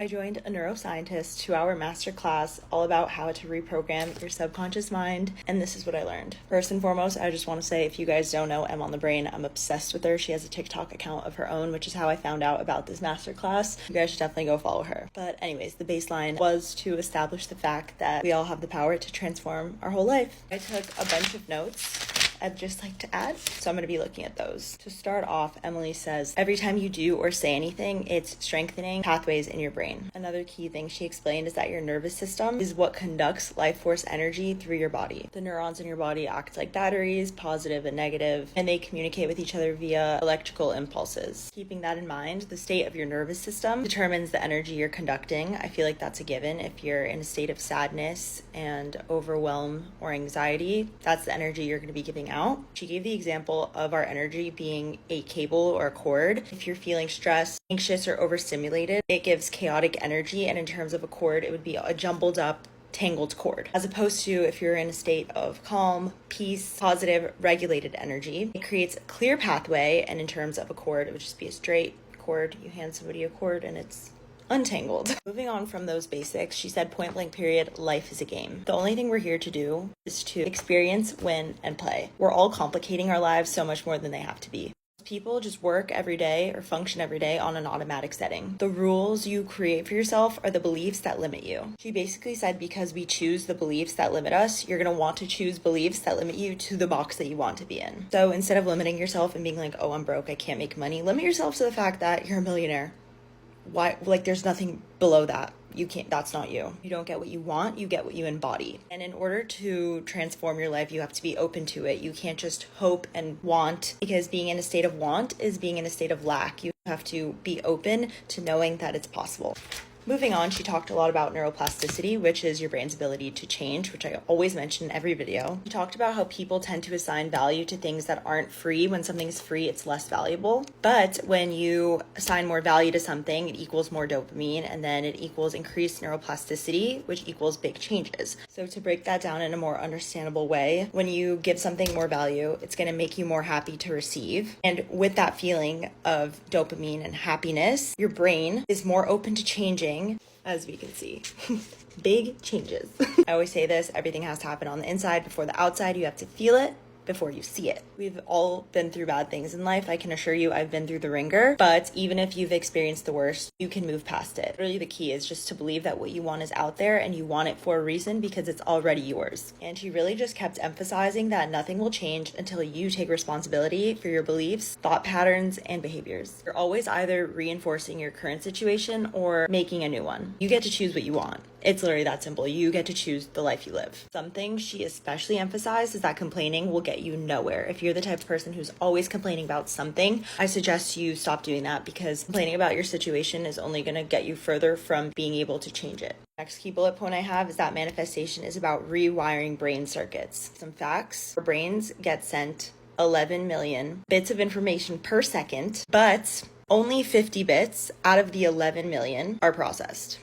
I joined a neuroscientist 2-hour masterclass all about how to reprogram your subconscious mind, and this is what I learned. First and foremost, I just want to say, if you guys don't know Em on the Brain, I'm obsessed with her. She has a TikTok account of her own, which is how I found out about this masterclass. You guys should definitely go follow her. But anyways, the baseline was to establish the fact that we all have the power to transform our whole life. I took a bunch of notes I'd just like to add, so I'm going to be looking at those. To start off, Emily says, every time you do or say anything, it's strengthening pathways in your brain. Another key thing she explained is that your nervous system is what conducts life force energy through your body. The neurons in your body act like batteries, positive and negative, and they communicate with each other via electrical impulses. Keeping that in mind, the state of your nervous system determines the energy you're conducting. I feel like that's a given. If you're in a state of sadness and overwhelm or anxiety, that's the energy you're going to be giving out. She gave the example of our energy being a cable or a cord. If you're feeling stressed, anxious, or overstimulated, it gives chaotic energy, and in terms of a cord, it would be a jumbled up, tangled cord. As opposed to if you're in a state of calm, peace, positive, regulated energy, it creates a clear pathway, and in terms of a cord, it would just be a straight cord. You hand somebody a cord and it's untangled. Moving on from those basics, she said, point blank period, life is a game. The only thing we're here to do is to experience, win, and play. We're all complicating our lives so much more than they have to be. People just work every day or function every day on an automatic setting. The rules you create for yourself are the beliefs that limit you. She basically said, because we choose the beliefs that limit us, you're going to want to choose beliefs that limit you to the box that you want to be in. So instead of limiting yourself and being like, oh, I'm broke, I can't make money, limit yourself to the fact that you're a millionaire. Why? Like, there's nothing below that. You can't, that's not you. You don't get what you want, you get what you embody. And in order to transform your life, you have to be open to it. You can't just hope and want, because being in a state of want is being in a state of lack. You have to be open to knowing that it's possible. Moving on, she talked a lot about neuroplasticity, which is your brain's ability to change, which I always mention in every video. She talked about how people tend to assign value to things that aren't free. When something's free, it's less valuable. But when you assign more value to something, it equals more dopamine, and then it equals increased neuroplasticity, which equals big changes. So to break that down in a more understandable way, when you give something more value, it's going to make you more happy to receive. And with that feeling of dopamine and happiness, your brain is more open to changing, as we can see. Big changes. I always say this, everything has to happen on the inside before the outside. You have to feel it before you see it. We've all been through bad things in life. I can assure you I've been through the ringer, but even if you've experienced the worst, you can move past it. Really, the key is just to believe that what you want is out there and you want it for a reason, because it's already yours. And she really just kept emphasizing that nothing will change until you take responsibility for your beliefs, thought patterns, and behaviors. You're always either reinforcing your current situation or making a new one. You get to choose what you want. It's literally that simple. You get to choose the life you live. Something she especially emphasized is that complaining will get you nowhere. If you're the type of person who's always complaining about something, I suggest you stop doing that, because complaining about your situation is only going to get you further from being able to change it. Next key bullet point I have is that manifestation is about rewiring brain circuits. Some facts: our brains get sent 11 million bits of information per second, but only 50 bits out of the 11 million are processed.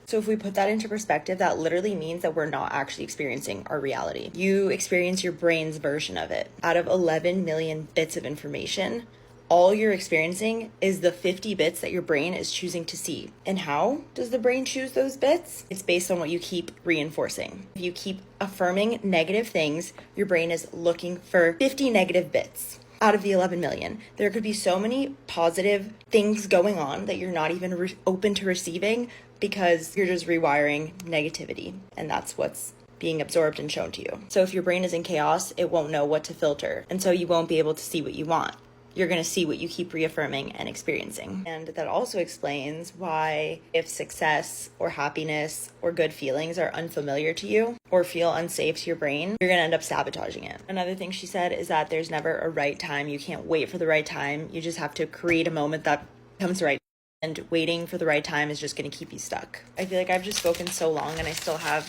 So if we put that into perspective, that literally means that we're not actually experiencing our reality. You experience your brain's version of it. Out of 11 million bits of information, all you're experiencing is the 50 bits that your brain is choosing to see. And how does the brain choose those bits? It's based on what you keep reinforcing. If you keep affirming negative things, your brain is looking for 50 negative bits. Out of the 11 million, there could be so many positive things going on that you're not even open to receiving, because you're just rewiring negativity, and that's what's being absorbed and shown to you. So if your brain is in chaos, it won't know what to filter, and so you won't be able to see what you want. You're going to see what you keep reaffirming and experiencing. And that also explains why, if success or happiness or good feelings are unfamiliar to you or feel unsafe to your brain, you're going to end up sabotaging it. Another thing she said is that there's never a right time. You can't wait for the right time. You just have to create a moment that comes right. And waiting for the right time is just going to keep you stuck. I feel like I've just spoken so long and I still have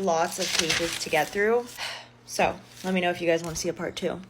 lots of pages to get through. So let me know if you guys want to see a part 2.